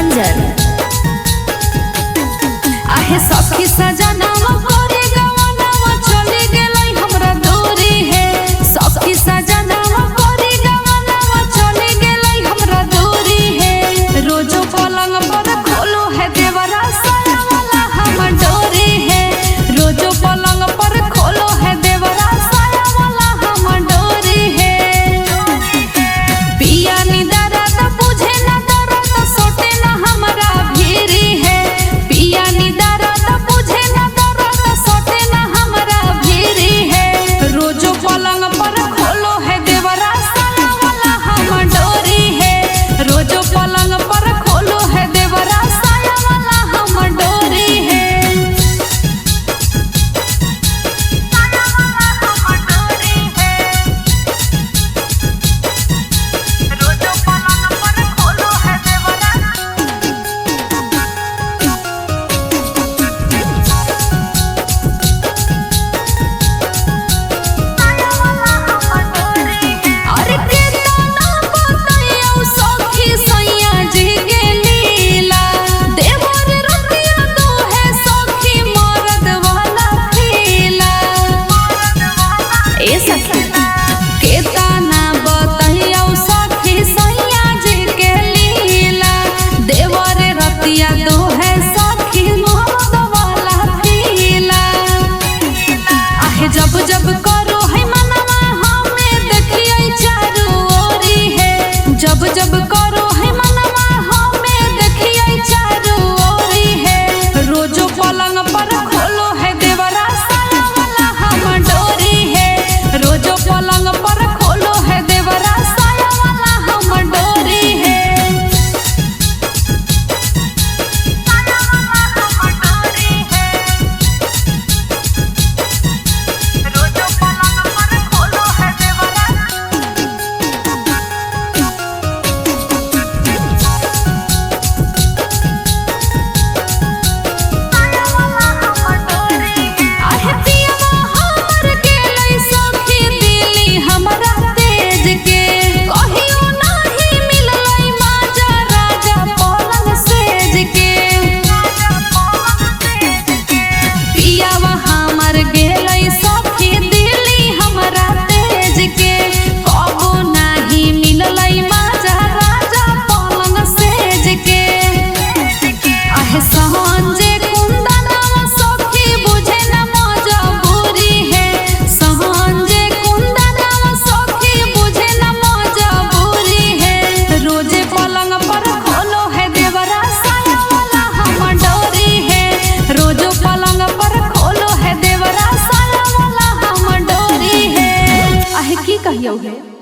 रंजन। आहे सखी सजनावा करे गवनावा चले गेलै हमरा दूरी है। सखी सजनावा करे गवनावा चले गेलै हमरा दूरी है। रोजो पलंग पर खोलो है देवरा साया वाला हमर डोरी है। रोजो पलंग पर खोलो है देवरा साया वाला हमर डोरी है। पिया नी दर्द बुझे ना दर्द सोटे ना हमरा भीरी है। पिया नी दर्द बुझे ना दर्द सोटे ना हमरा भीरी है। रोजो पलंग पर खोलो है देवरा साया वाला हमर डोरी है। रोजो पलंग पर खोलो है देवरा साया वाला हमर डोरी है। साया वाला हमर डोरी है। रोजो पलंग पर खोलो है देवरा अरे केतना बताइयो सखी सैया जी के लीला। देवर रतिया तो है सखी मरद वाला खीला। ए सखी केतना बताइयो सखी सैया जी के लीला। देवर रतिया तो है सखी मरद वाला खीला। आहे जब जब करो है मनवा हमें देखिए चारू ओरी है। जब जब